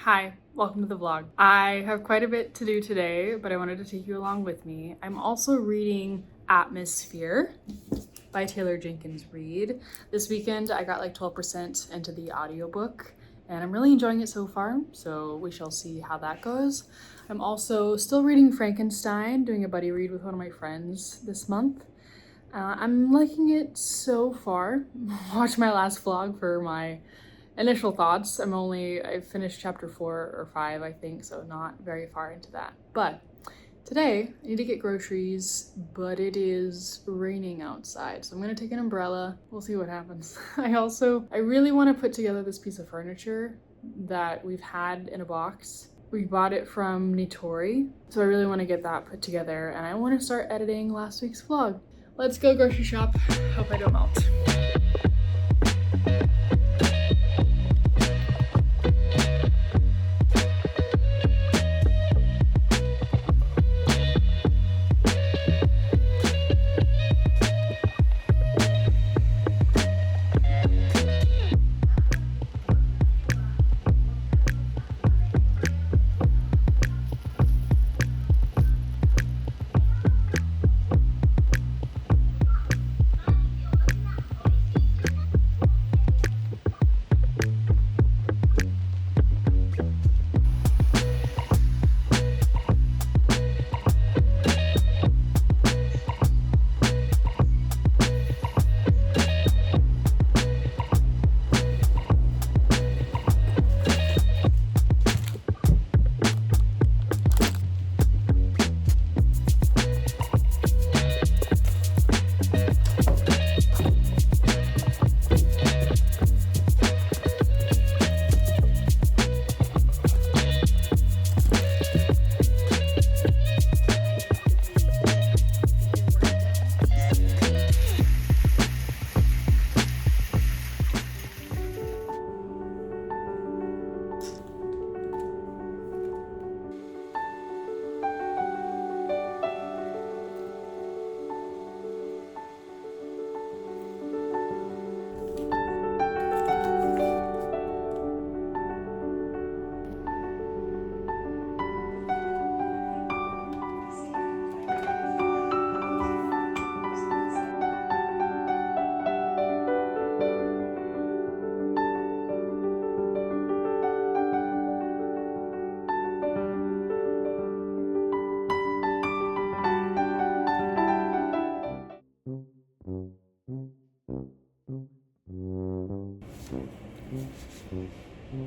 Hi, welcome to the vlog. I have quite a bit to do today, but I wanted to take you along with me. I'm also reading Atmosphere by Taylor Jenkins Reid. This weekend I got like 12% into the audiobook and I'm really enjoying it so far, so we shall see how that goes. I'm also still reading Frankenstein, doing a buddy read with one of my friends this month. I'm liking it so far. Watch my last vlog for my initial thoughts. I finished chapter 4 or 5, I think, so not very far into that. But today I need to get groceries, but it is raining outside, so I'm gonna take an umbrella. We'll see what happens. I really want to put together this piece of furniture that we've had in a box. We bought it from Nitori, so I really want to get that put together, and I want to start editing last week's vlog. Let's go grocery shop. Hope I don't melt.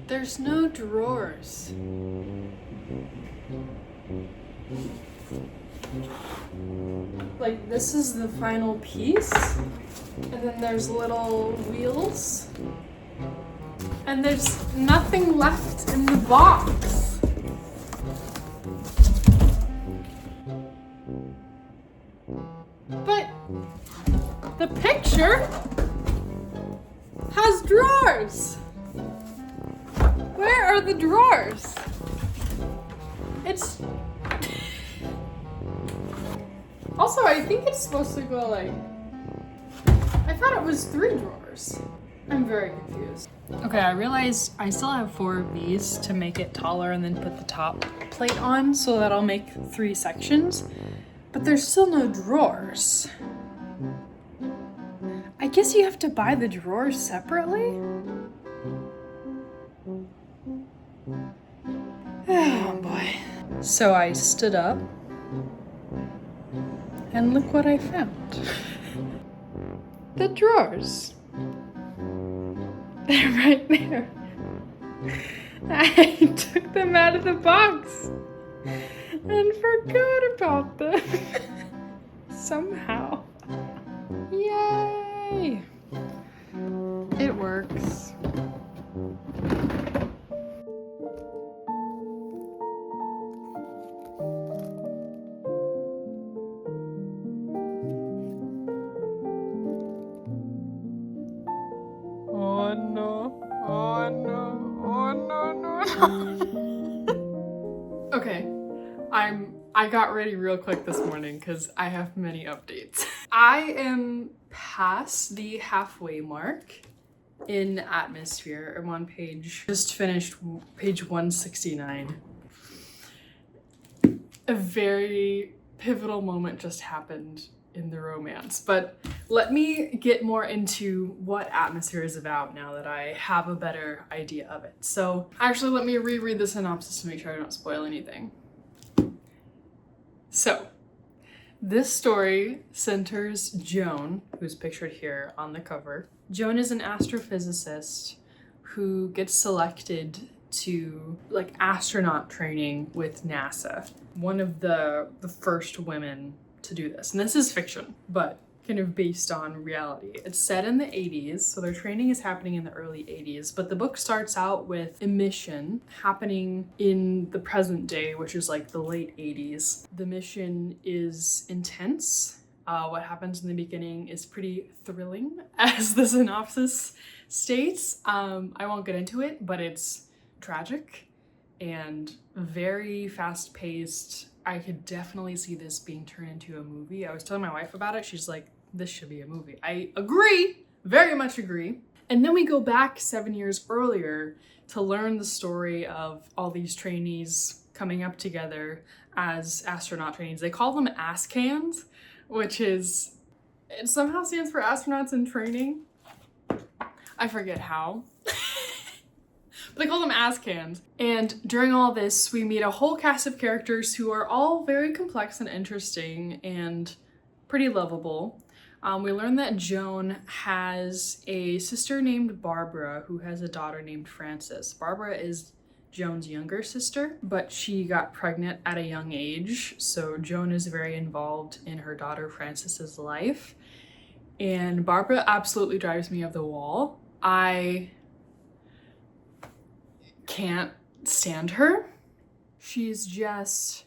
There's no drawers. Like, this is the final piece, and then there's little wheels, and there's nothing left in the box. But the picture has drawers. Where are the drawers? It's... Also, I think it's supposed to go like... I thought it was 3 drawers. I'm very confused. Okay, I realized I still have 4 of these to make it taller and then put the top plate on, so that I'll make 3 sections. But there's still no drawers. I guess you have to buy the drawers separately? Oh boy. So I stood up, and look what I found. The drawers. They're right there. I took them out of the box and forgot about them. Somehow. Yay! It works. Oh no, oh no, oh no, no. Okay, I got ready real quick this morning because I have many updates. I am past the halfway mark in Atmosphere. I'm on just finished page 169. A very pivotal moment just happened in the romance, but let me get more into what Atmosphere is about now that I have a better idea of it. So actually, let me reread the synopsis to make sure I don't spoil anything. So this story centers Joan, who's pictured here on the cover. Joan is an astrophysicist who gets selected to astronaut training with NASA. One of the first women to do this. And this is fiction, but kind of based on reality. It's set in the 80s, so their training is happening in the early 80s, but the book starts out with a mission happening in the present day, which is like the late 80s. The mission is intense. What happens in the beginning is pretty thrilling, as the synopsis states. I won't get into it, but it's tragic and very fast-paced. I could definitely see this being turned into a movie. I was telling my wife about it. She's like, this should be a movie. I agree, very much agree. And then we go back 7 years earlier to learn the story of all these trainees coming up together as astronaut trainees. They call them ASCANs, which is, it somehow stands for astronauts in training. I forget how. But they call them ASCANs. And during all this, we meet a whole cast of characters who are all very complex and interesting and pretty lovable. We learn that Joan has a sister named Barbara who has a daughter named Frances. Barbara is Joan's younger sister, but she got pregnant at a young age, so Joan is very involved in her daughter Frances's life. And Barbara absolutely drives me up the wall. I can't stand her. She's just,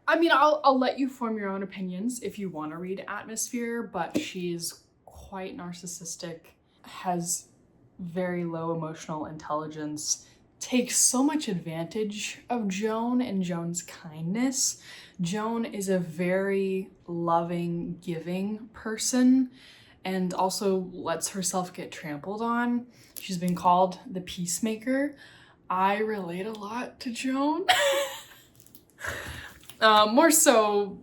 I mean, I'll let you form your own opinions if you want to read Atmosphere, but she's quite narcissistic, has very low emotional intelligence, takes so much advantage of Joan and Joan's kindness. Joan is a very loving, giving person and also lets herself get trampled on. She's been called the peacemaker. I relate a lot to Joan. More so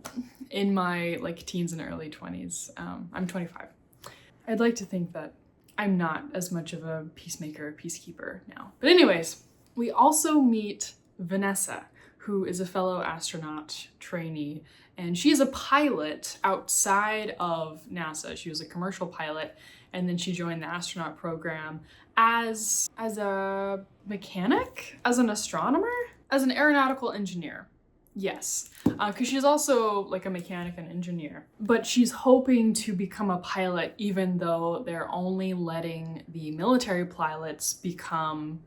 in my teens and early 20s. I'm 25. I'd like to think that I'm not as much of a peacemaker, peacekeeper now. But anyways, we also meet Vanessa, who is a fellow astronaut trainee, and she is a pilot outside of NASA. She was a commercial pilot, and then she joined the astronaut program as a mechanic, as an astronomer, as an aeronautical engineer. Yes, because she's also like a mechanic and engineer, but she's hoping to become a pilot even though they're only letting the military pilots become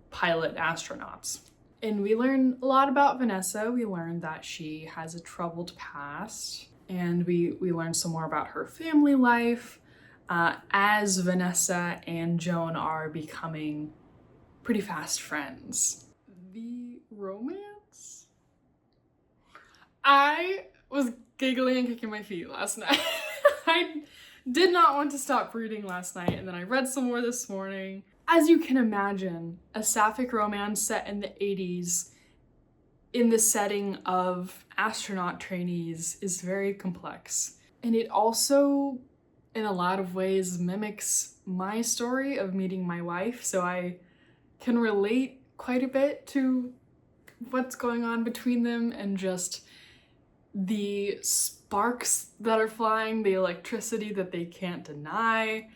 pilot astronauts. And we learn a lot about Vanessa. We learn that she has a troubled past, and we learn some more about her family life as Vanessa and Joan are becoming pretty fast friends. The romance? I was giggling and kicking my feet last night. I did not want to stop reading last night, and then I read some more this morning. As you can imagine, a sapphic romance set in the 80s in the setting of astronaut trainees is very complex. And it also, in a lot of ways, mimics my story of meeting my wife, so I can relate quite a bit to what's going on between them and just the sparks that are flying, the electricity that they can't deny.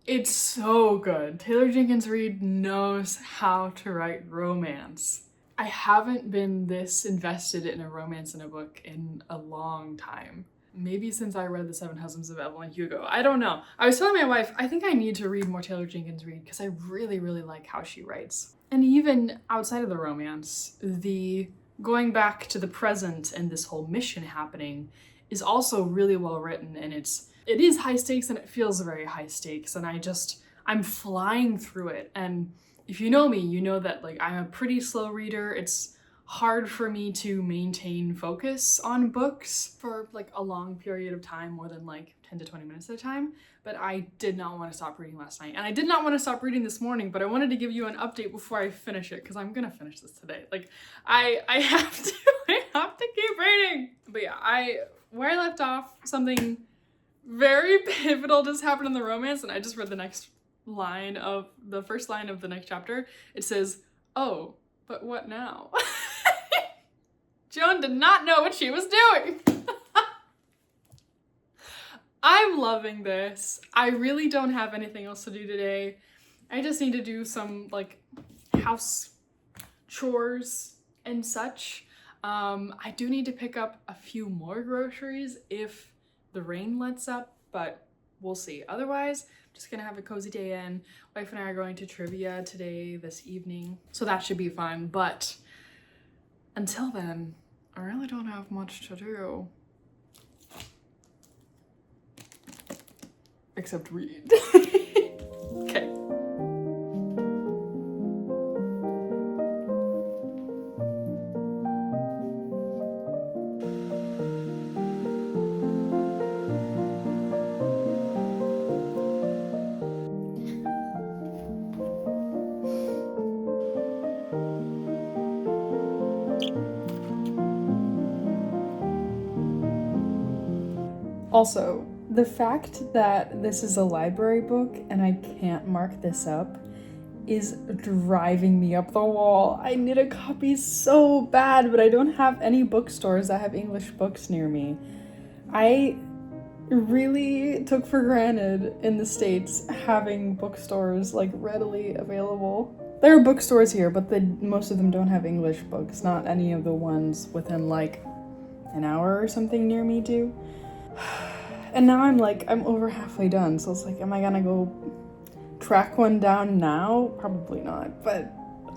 It's so good. Taylor Jenkins Reid knows how to write romance. I haven't been this invested in a romance in a book in a long time. Maybe since I read The Seven Husbands of Evelyn Hugo. I don't know. I was telling my wife, I think I need to read more Taylor Jenkins Reid because I really, really like how she writes. And even outside of the romance, the going back to the present and this whole mission happening is also really well written, and it is high stakes and it feels very high stakes, and I'm flying through it. And if you know me, you know that I'm a pretty slow reader. It's hard for me to maintain focus on books for like a long period of time, more than like 10 to 20 minutes at a time. But I did not want to stop reading last night, and I did not want to stop reading this morning, but I wanted to give you an update before I finish it, because I'm gonna finish this today. Like I have to I have to keep reading. But yeah, where I left off, something very pivotal just happened in the romance, and I just read the first line of the next chapter. It says, "Oh, but what now?" Joan did not know what she was doing. I'm loving this. I really don't have anything else to do today. I just need to do some like house chores and such. I do need to pick up a few more groceries if the rain lets up, but we'll see. Otherwise, I'm just gonna have a cozy day in. Wife and I are going to trivia this evening, so that should be fun. But until then, I really don't have much to do. Except read. Okay. Also, the fact that this is a library book and I can't mark this up is driving me up the wall. I need a copy so bad, but I don't have any bookstores that have English books near me. I really took for granted in the States having bookstores like readily available. There are bookstores here, but most of them don't have English books. Not any of the ones within like an hour or something near me do. And now I'm over halfway done, so it's like, am I gonna go track one down now? Probably not, but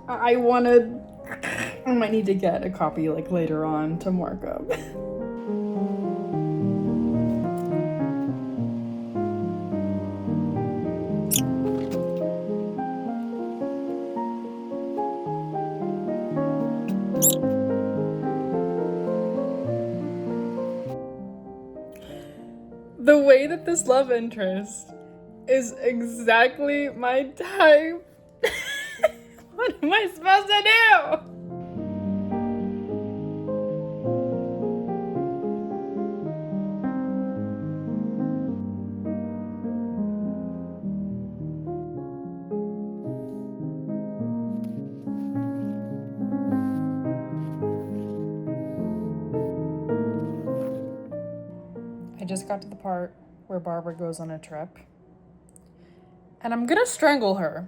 I might need to get a copy like later on to mark up. The way that this love interest is exactly my type. What am I supposed to do? I just got to the part where Barbara goes on a trip, and I'm gonna strangle her.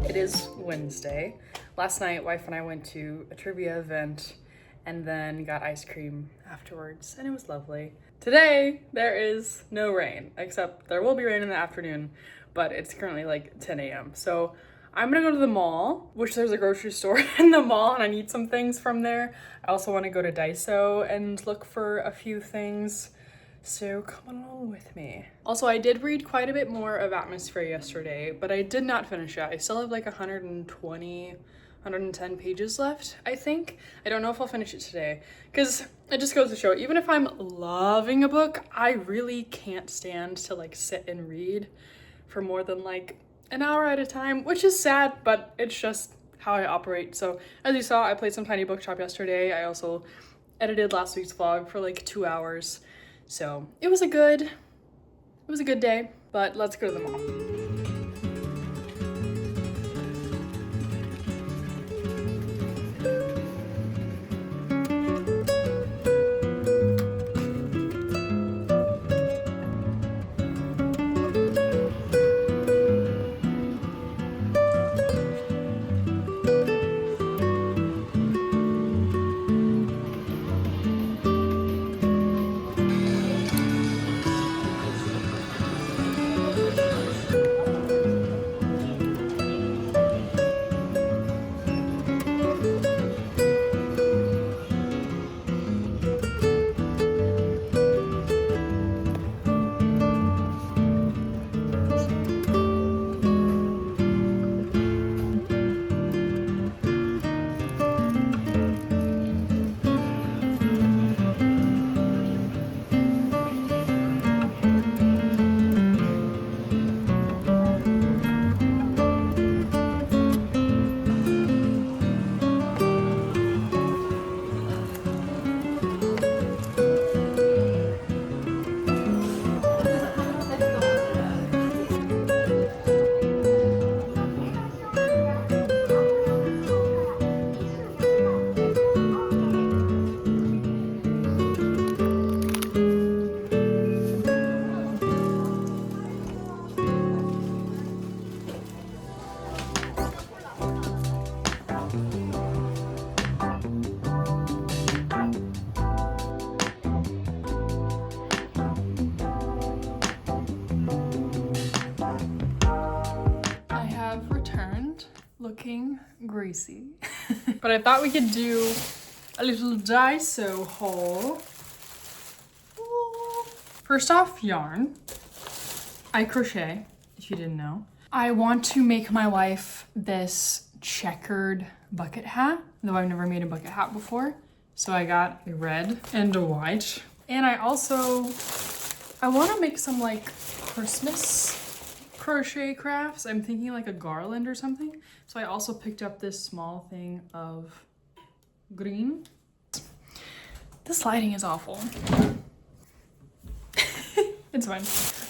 It is Wednesday. Last night, wife and I went to a trivia event and then got ice cream afterwards, and it was lovely. Today, there is no rain, except there will be rain in the afternoon, but it's currently like 10 a.m. So I'm gonna go to the mall, which there's a grocery store in the mall, and I need some things from there. I also want to go to Daiso and look for a few things. So come along with me. Also, I did read quite a bit more of Atmosphere yesterday, but I did not finish it. I still have like 110 pages left, I think. I don't know if I'll finish it today, because it just goes to show, even if I'm loving a book, I really can't stand to like sit and read for more than like an hour at a time, which is sad, but it's just how I operate. So as you saw, I played some Tiny Bookshop yesterday. I also edited last week's vlog for like 2 hours. So it was a good day, but let's go to the mall. looking greasy. But I thought we could do a little Daiso haul. First off, yarn. I crochet, if you didn't know. I want to make my wife this checkered bucket hat, though I've never made a bucket hat before. So I got a red and a white. And I want to make some like Christmas crochet crafts. I'm thinking like a garland or something. So I also picked up this small thing of green. This lighting is awful. It's fine.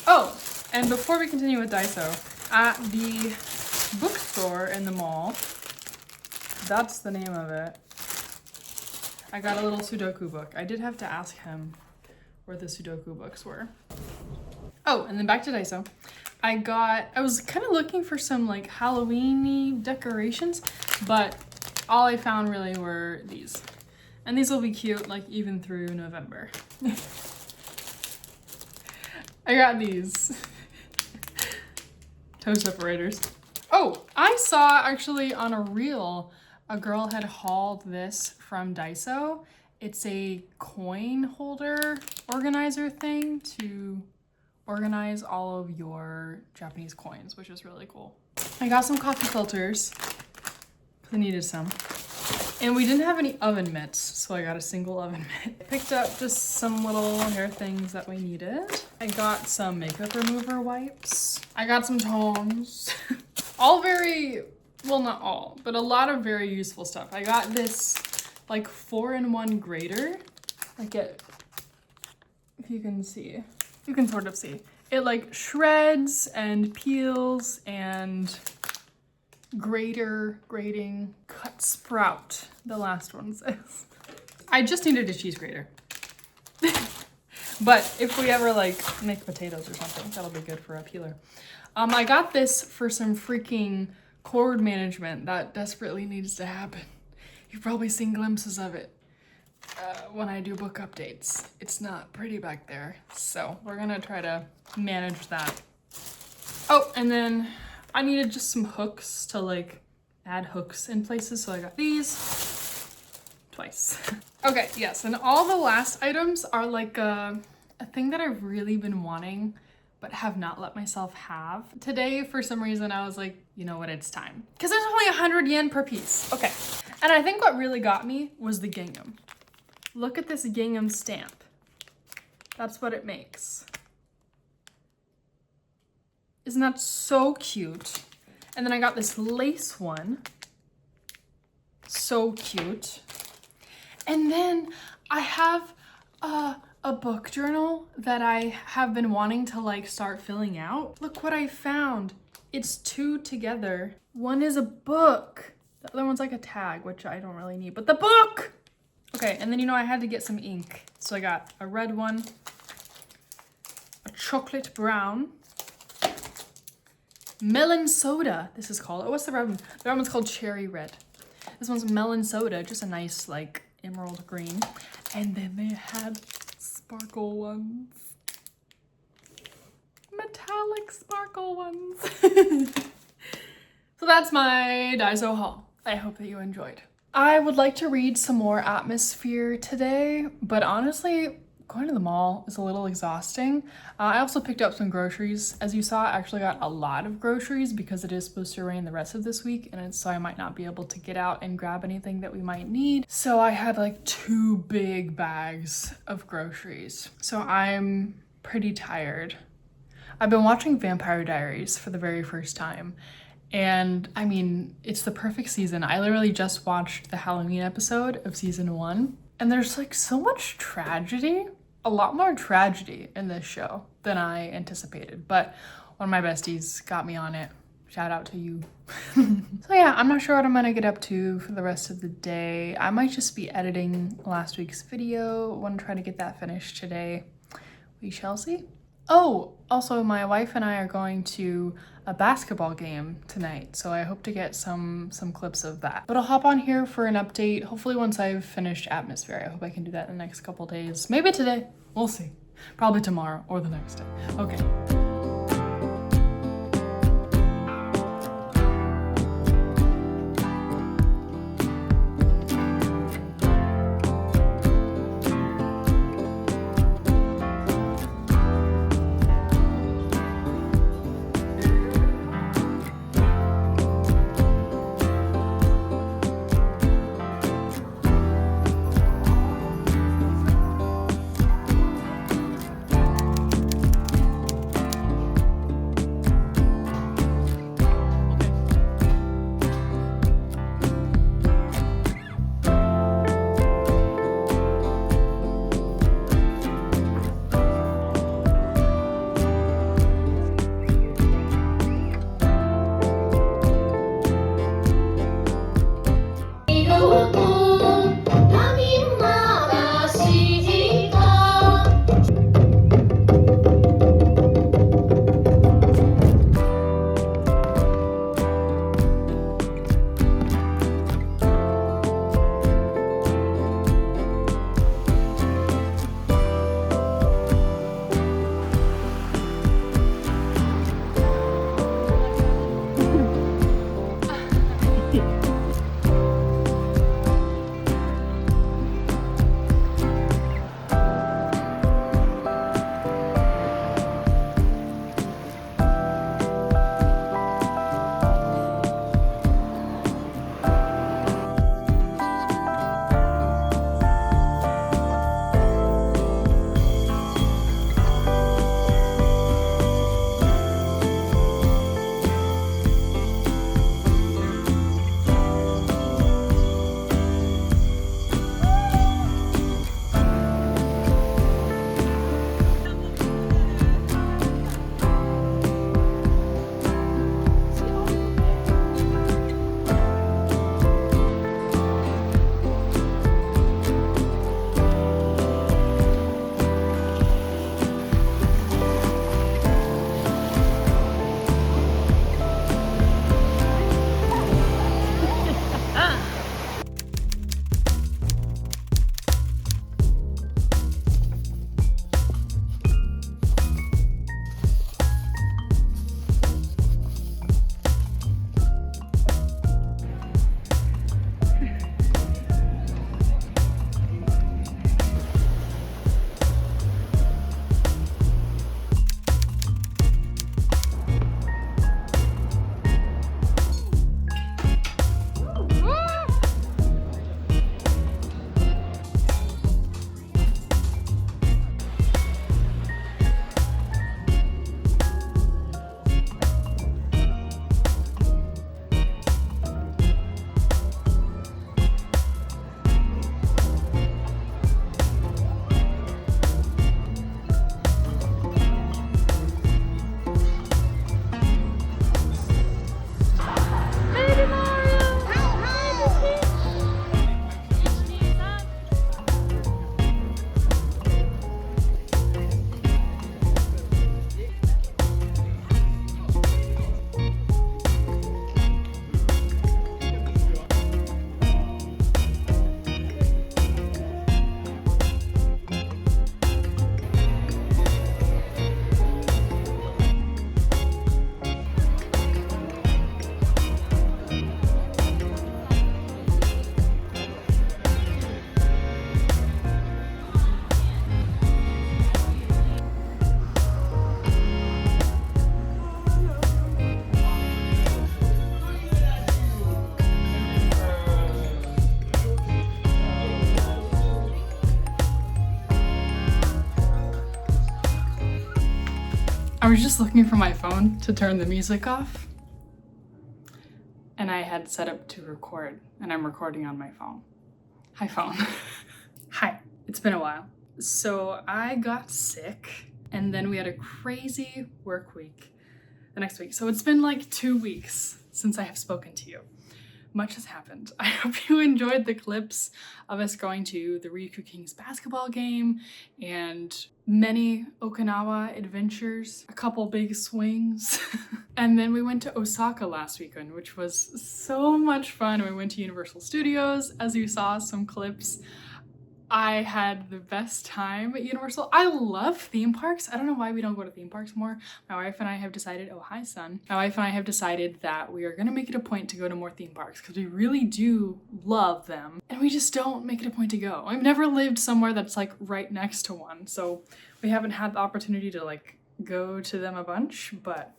Oh, and before we continue with Daiso, at the bookstore in the mall, that's the name of it, I got a little Sudoku book. I did have to ask him where the Sudoku books were. Oh, and then back to Daiso. I was kind of looking for some like Halloween-y decorations, but all I found really were these. And these will be cute like even through November. I got these toe separators. Oh, I saw actually on a reel, a girl had hauled this from Daiso. It's a coin holder organizer thing to organize all of your Japanese coins, which is really cool. I got some coffee filters because I needed some. And we didn't have any oven mitts, so I got a single oven mitt. I picked up just some little hair things that we needed. I got some makeup remover wipes. I got some tongs. All very, well not all, but a lot of very useful stuff. I got this like 4-in-1 grater. Like it, if you can see, you can sort of see. It like shreds and peels and grating, cut sprout, the last one says. I just needed a cheese grater. But if we ever like make potatoes or something, that'll be good for a peeler. I got this for some freaking cord management that desperately needs to happen. You've probably seen glimpses of it when I do book updates. It's not pretty back there, so we're gonna try to manage that. Oh, and then I needed just some hooks to like add hooks in places, so I got these twice. Okay, yes, and all the last items are like a thing that I've really been wanting but have not let myself have. Today, for some reason, I was like, you know what, it's time. Because there's only 100 yen per piece. Okay, and I think what really got me was the gingham. Look at this gingham stamp. That's what it makes. Isn't that so cute? And then I got this lace one. So cute. And then I have a book journal that I have been wanting to like start filling out. Look what I found. It's two together. One is a book. The other one's like a tag, which I don't really need, but the book! Okay, and then you know I had to get some ink. So I got a red one, a chocolate brown, melon soda, this is called. Oh, what's the red one? The red one's called cherry red. This one's melon soda, just a nice like emerald green. And then they had sparkle ones. Metallic sparkle ones. So that's my Daiso haul. I hope that you enjoyed. I would like to read some more Atmosphere today, but honestly, going to the mall is a little exhausting. I also picked up some groceries. As you saw, I actually got a lot of groceries because it is supposed to rain the rest of this week, and so I might not be able to get out and grab anything that we might need. So I had like 2 big bags of groceries. So I'm pretty tired. I've been watching Vampire Diaries for the very first time. And I mean, it's the perfect season. I literally just watched the Halloween episode of season 1. And there's like so much tragedy, a lot more tragedy in this show than I anticipated. But one of my besties got me on it. Shout out to you. So yeah, I'm not sure what I'm gonna get up to for the rest of the day. I might just be editing last week's video. I want to try to get that finished today. We shall see. Oh, also my wife and I are going to a basketball game tonight, so I hope to get some clips of that. But I'll hop on here for an update, hopefully once I've finished Atmosphere. I hope I can do that in the next couple days. Maybe today, we'll see. Probably tomorrow or the next day. Okay. was just looking for my phone to turn the music off, and I had set up to record, and I'm recording on my phone. Hi, phone. Hi, it's been a while. So I got sick, and then we had a crazy work week the next week. So it's been like 2 weeks since I have spoken to you. Much has happened. I hope you enjoyed the clips of us going to the Ryukyu Kings basketball game and many Okinawa adventures, a couple big swings. And then we went to Osaka last weekend, which was so much fun. We went to Universal Studios, as you saw some clips. I had the best time at Universal. I love theme parks. I don't know why we don't go to theme parks more. My wife and I have decided, oh, hi, son. My wife and I have decided that we are gonna make it a point to go to more theme parks because we really do love them and we just don't make it a point to go. I've never lived somewhere that's like right next to one, so we haven't had the opportunity to like go to them a bunch, but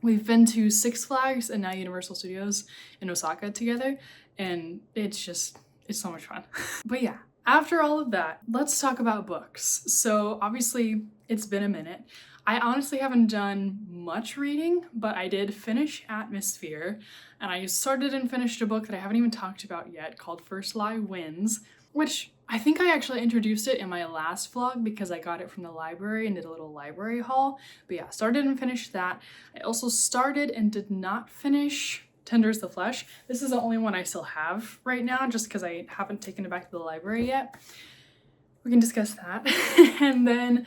we've been to Six Flags and now Universal Studios in Osaka together, and it's so much fun. But yeah. After all of that, let's talk about books. So obviously it's been a minute. I honestly haven't done much reading, but I did finish Atmosphere, and I started and finished a book that I haven't even talked about yet called First Lie Wins, which I think I actually introduced it in my last vlog because I got it from the library and did a little library haul. But yeah, started and finished that. I also started and did not finish Tender the Flesh. This is the only one I still have right now just because I haven't taken it back to the library yet. We can discuss that. And then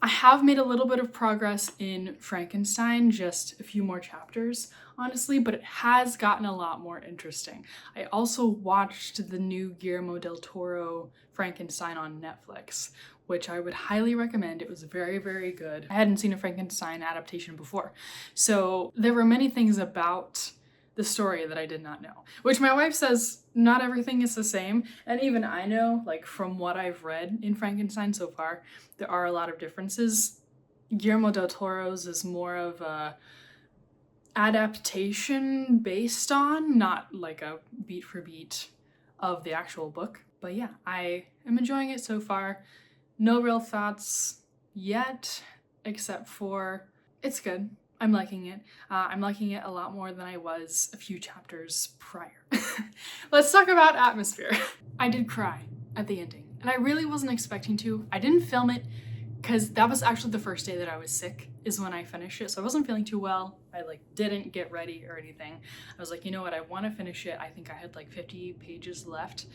I have made a little bit of progress in Frankenstein, just a few more chapters, honestly, but it has gotten a lot more interesting. I also watched the new Guillermo del Toro Frankenstein on Netflix, which I would highly recommend. It was very, very good. I hadn't seen a Frankenstein adaptation before. So there were many things about the story that I did not know, which my wife says not everything is the same. And even I know, like from what I've read in Frankenstein so far, there are a lot of differences. Guillermo del Toro's is more of a adaptation based on, not like a beat for beat of the actual book. But yeah, I am enjoying it so far. No real thoughts yet, except for it's good. I'm liking it. I'm liking it a lot more than I was a few chapters prior. Let's talk about Atmosphere. I did cry at the ending, and I really wasn't expecting to. I didn't film it because that was actually the first day that I was sick is when I finished it, so I wasn't feeling too well. I didn't get ready or anything. I was like, you know what, I want to finish it. I think I had 50 pages left.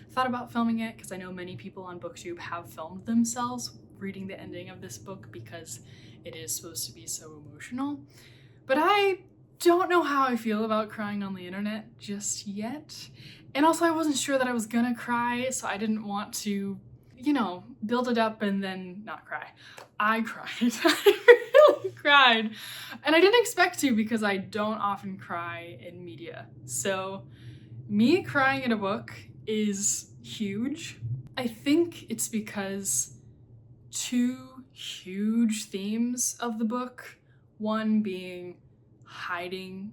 I thought about filming it because I know many people on BookTube have filmed themselves reading the ending of this book because it is supposed to be so emotional. But I don't know how I feel about crying on the internet just yet. And also I wasn't sure that I was gonna cry, so I didn't want to, build it up and then not cry. I cried. I really cried. And I didn't expect to because I don't often cry in media. So me crying in a book is huge. I think it's because two huge themes of the book, one being hiding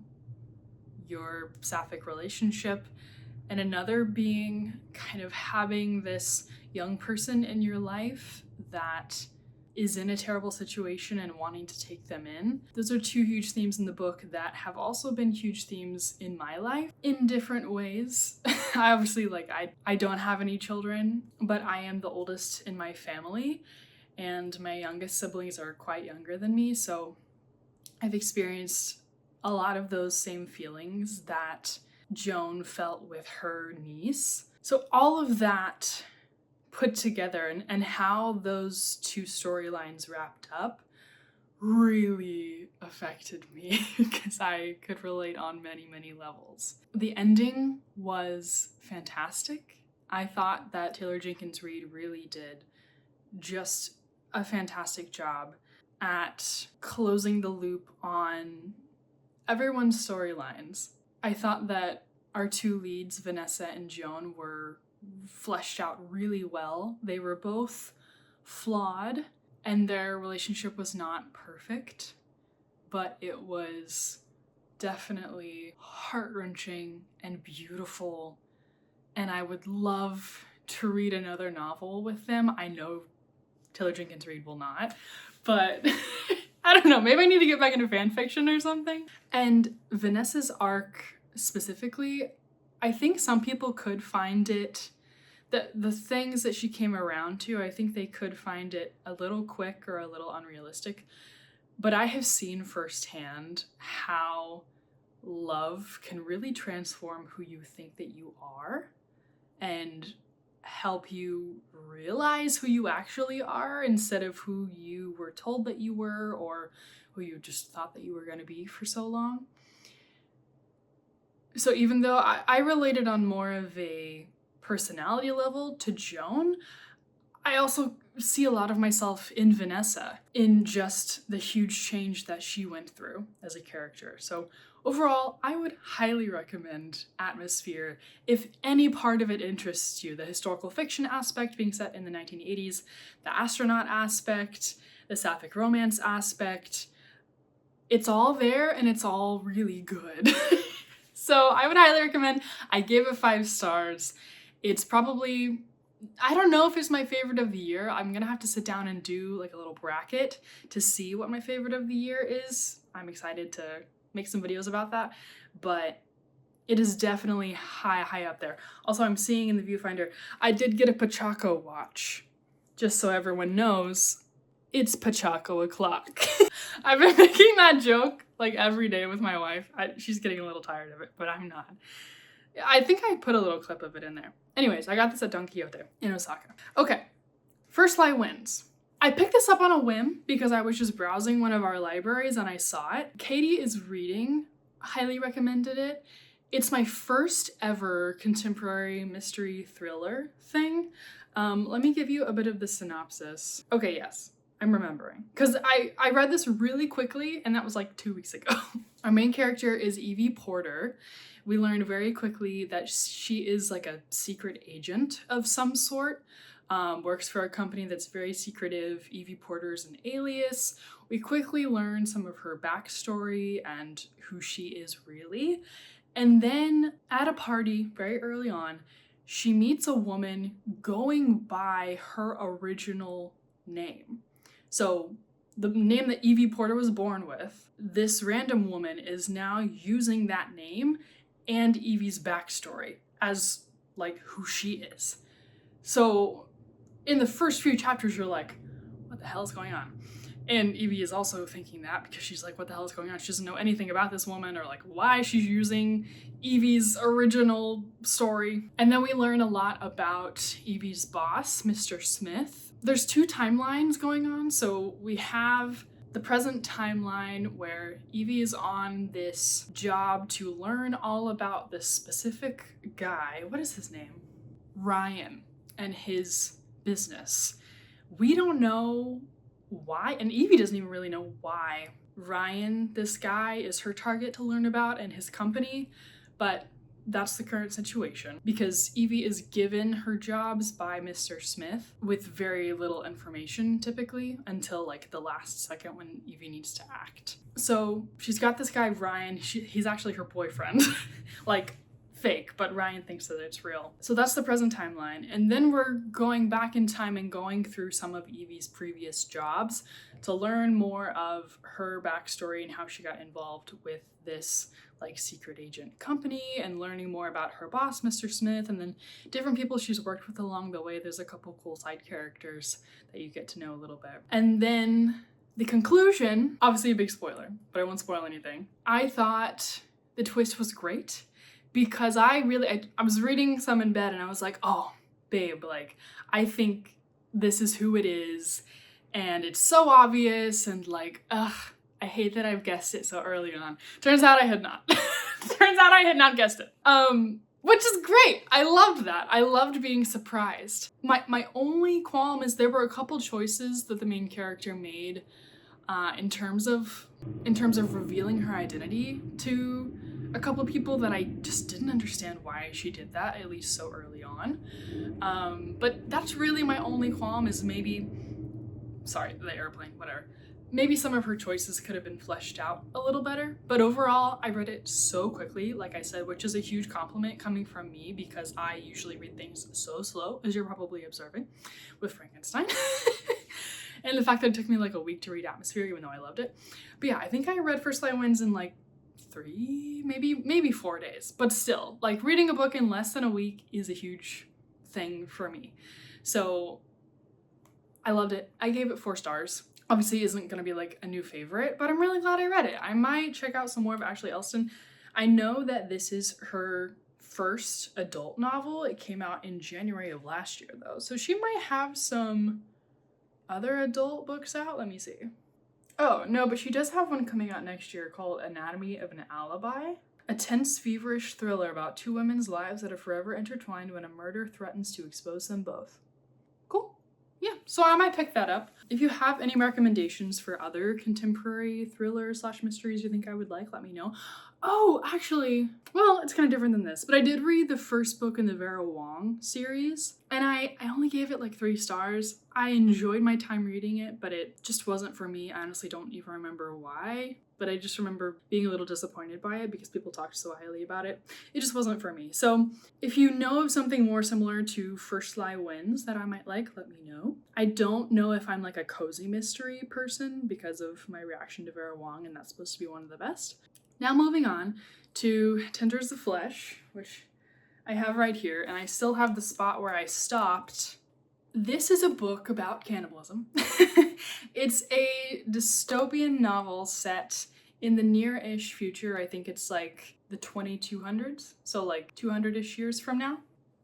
your sapphic relationship, and another being kind of having this young person in your life that is in a terrible situation and wanting to take them in. Those are two huge themes in the book that have also been huge themes in my life in different ways. I obviously, I don't have any children, but I am the oldest in my family, and my youngest siblings are quite younger than me, so I've experienced a lot of those same feelings that Joan felt with her niece. So all of that put together and how those two storylines wrapped up really affected me because I could relate on many, many levels. The ending was fantastic. I thought that Taylor Jenkins Reid really did just a fantastic job at closing the loop on everyone's storylines. I thought that our two leads, Vanessa and Joan, were fleshed out really well. They were both flawed, and their relationship was not perfect, but it was definitely heart-wrenching and beautiful, and I would love to read another novel with them. I know Taylor Jenkins Reid will not, but I don't know, maybe I need to get back into fan fiction or something. And Vanessa's arc specifically, I think some people could find it, the things that she came around to, I think they could find it a little quick or a little unrealistic. But I have seen firsthand how love can really transform who you think that you are and help you realize who you actually are instead of who you were told that you were or who you just thought that you were going to be for so long. So even though I related on more of a personality level to Joan, I also see a lot of myself in Vanessa, in just the huge change that she went through as a character. So overall, I would highly recommend Atmosphere if any part of it interests you. The historical fiction aspect being set in the 1980s, the astronaut aspect, the sapphic romance aspect. It's all there and it's all really good. So I would highly recommend. I gave it 5 stars. It's probably, I don't know if it's my favorite of the year. I'm gonna have to sit down and do like a little bracket to see what my favorite of the year is. I'm excited to make some videos about that, but it is definitely high up there. Also, I'm seeing in the viewfinder, I did get a Pachaco watch. Just so everyone knows, it's Pachaco o'clock. I've been making that joke like every day with my wife. She's getting a little tired of it, but I'm not. I think I put a little clip of it in there. Anyways, I got this at Don Quixote in Osaka. Okay, First Lie wins. I picked this up on a whim because I was just browsing one of our libraries and I saw it. Katie is reading, highly recommended it. It's my first ever contemporary mystery thriller thing. Let me give you a bit of the synopsis. Okay, yes, I'm remembering. Because I read this really quickly and that was like 2 weeks ago. Our main character is Evie Porter. We learned very quickly that she is like a secret agent of some sort. Works for a company that's very secretive. Evie Porter's an alias. We quickly learn some of her backstory and who she is really. And then at a party very early on, she meets a woman going by her original name. So the name that Evie Porter was born with, this random woman is now using that name and Evie's backstory as like who she is. So in the first few chapters, you're like, what the hell is going on? And Evie is also thinking that because she's like, what the hell is going on? She doesn't know anything about this woman or like why she's using Evie's original story. And then we learn a lot about Evie's boss, Mr. Smith. There's 2 timelines going on. So we have the present timeline where Evie is on this job to learn all about this specific guy. What is his name? Ryan, and his business. We don't know why, and Evie doesn't even really know why Ryan, this guy, is her target to learn about and his company, but that's the current situation because Evie is given her jobs by Mr. Smith with very little information typically until like the last second when Evie needs to act. So she's got this guy Ryan, he's actually her boyfriend, like fake, but Ryan thinks that it's real. So that's the present timeline. And then we're going back in time and going through some of Evie's previous jobs to learn more of her backstory and how she got involved with this like secret agent company and learning more about her boss, Mr. Smith, and then different people she's worked with along the way. There's a couple cool side characters that you get to know a little bit. And then the conclusion, obviously a big spoiler, but I won't spoil anything. I thought the twist was great because I was reading some in bed and I was like, oh, babe, like, I think this is who it is. And it's so obvious and like, ugh, I hate that I've guessed it so early on. Turns out I had not. Turns out I had not guessed it. Which is great. I loved that. I loved being surprised. My only qualm is there were a couple choices that the main character made in terms of revealing her identity to a couple people that I just didn't understand why she did that, at least so early on. But that's really my only qualm is maybe, sorry, the airplane, whatever. Maybe some of her choices could have been fleshed out a little better, but overall, I read it so quickly, like I said, which is a huge compliment coming from me because I usually read things so slow, as you're probably observing with Frankenstein. And the fact that it took me like a week to read Atmosphere, even though I loved it. But yeah, I think I read First Light Winds in like 3, maybe 4 days. But still, like reading a book in less than a week is a huge thing for me. So I loved it. I gave it 4 stars. Obviously isn't going to be like a new favorite, but I'm really glad I read it. I might check out some more of Ashley Elston. I know that this is her first adult novel. It came out in January of last year though. So she might have some other adult books out. Let me see. Oh, no, but she does have one coming out next year called Anatomy of an Alibi. A tense, feverish thriller about 2 women's lives that are forever intertwined when a murder threatens to expose them both. Cool. Yeah, so I might pick that up. If you have any recommendations for other contemporary thrillers / mysteries you think I would like, let me know. Oh, actually, well, it's kind of different than this, but I did read the first book in the Vera Wong series, and I only gave it like 3 stars. I enjoyed my time reading it, but it just wasn't for me. I honestly don't even remember why, but I just remember being a little disappointed by it because people talked so highly about it. It just wasn't for me. So if you know of something more similar to First Light Winds that I might like, let me know. I don't know if I'm like a cozy mystery person because of my reaction to Vera Wong, and that's supposed to be one of the best. Now moving on to Tenders of Flesh, which I have right here, and I still have the spot where I stopped. This is a book about cannibalism. It's a dystopian novel set in the near-ish future. I think it's like the 2200s, so like 200-ish years from now.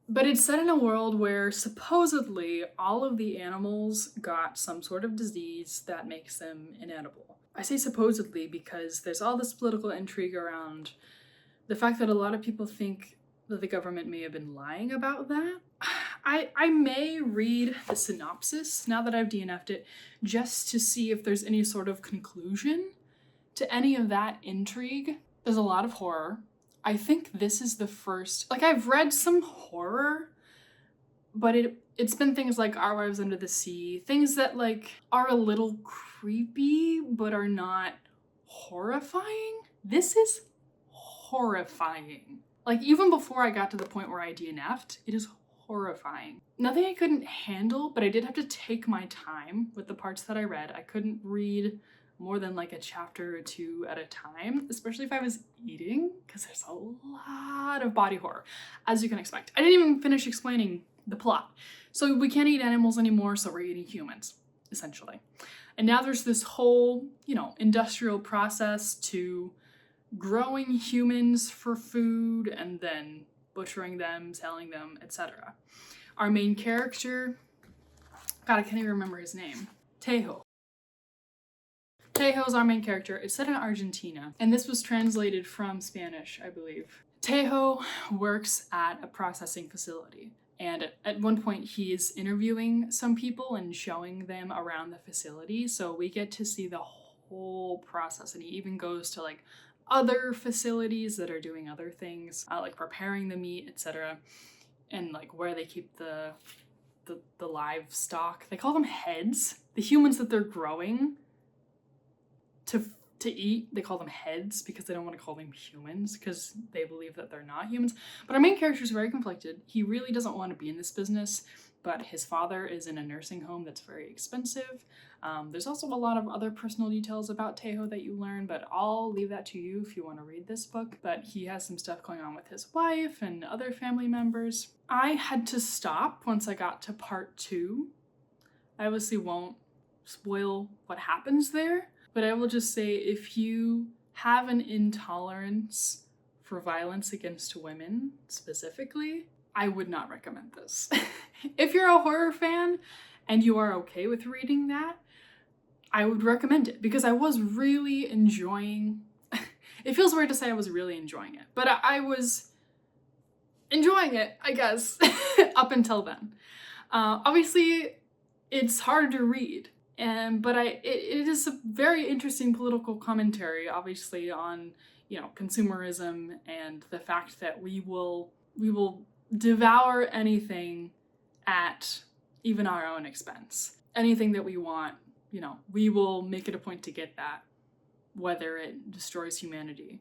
But it's set in a world where supposedly all of the animals got some sort of disease that makes them inedible. I say supposedly because there's all this political intrigue around the fact that a lot of people think that the government may have been lying about that. I may read the synopsis now that I've DNF'd it just to see if there's any sort of conclusion to any of that intrigue. There's a lot of horror. I think this is the first, like I've read some horror, but it's been things like Our Wives Under the Sea, things that like are a little creepy but are not horrifying. This is horrifying. Like even before I got to the point where I DNF'd, it is horrifying. Nothing I couldn't handle, but I did have to take my time with the parts that I read. I couldn't read more than like a chapter or 2 at a time, especially if I was eating, because there's a lot of body horror, as you can expect. I didn't even finish explaining the plot. So we can't eat animals anymore, so we're eating humans, essentially. And now there's this whole, industrial process to growing humans for food and then butchering them, selling them, etc. Our main character, God, I can't even remember his name, Tejo. Tejo is our main character. It's set in Argentina, and this was translated from Spanish, I believe. Tejo works at a processing facility, and at one point he is interviewing some people and showing them around the facility, so we get to see the whole process, and he even goes to like other facilities that are doing other things, like preparing the meat, etc., and like where they keep the livestock. They call them heads. The humans that they're growing to eat, they call them heads because they don't want to call them humans because they believe that they're not humans. But our main character is very conflicted. He really doesn't want to be in this business, but his father is in a nursing home that's very expensive. There's also a lot of other personal details about Tejo that you learn, but I'll leave that to you if you want to read this book. But he has some stuff going on with his wife and other family members. I had to stop once I got to part 2. I obviously won't spoil what happens there, but I will just say if you have an intolerance for violence against women specifically, I would not recommend this. If you're a horror fan and you are okay with reading that, I would recommend it because I was really enjoying. It feels weird to say I was really enjoying it, but I was enjoying it, I guess, up until then. Obviously, it's hard to read, but it is a very interesting political commentary, obviously, on consumerism and the fact that we will devour anything at even our own expense. Anything that we want, we will make it a point to get that, whether it destroys humanity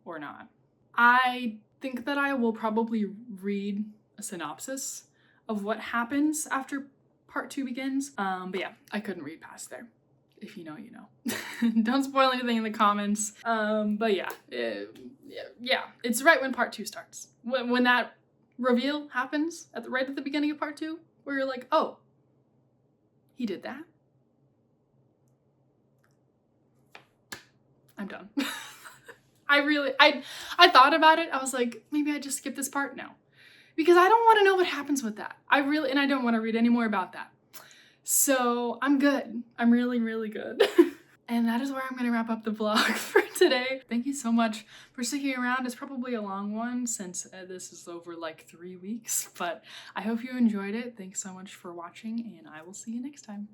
or not. I think that I will probably read a synopsis of what happens after part 2 begins. But yeah, I couldn't read past there. If you know, you know. Don't spoil anything in the comments. But yeah, it's right when part 2 starts. When that reveal happens right at the beginning of part 2, where you're like, oh, he did that? I'm done. I thought about it. I was like, maybe I just skip this part now. Because I don't want to know what happens with that. And I don't want to read any more about that. So I'm good. I'm really, really good. And that is where I'm going to wrap up the vlog for today. Thank you so much for sticking around. It's probably a long one since this is over like 3 weeks, but I hope you enjoyed it. Thanks so much for watching, and I will see you next time.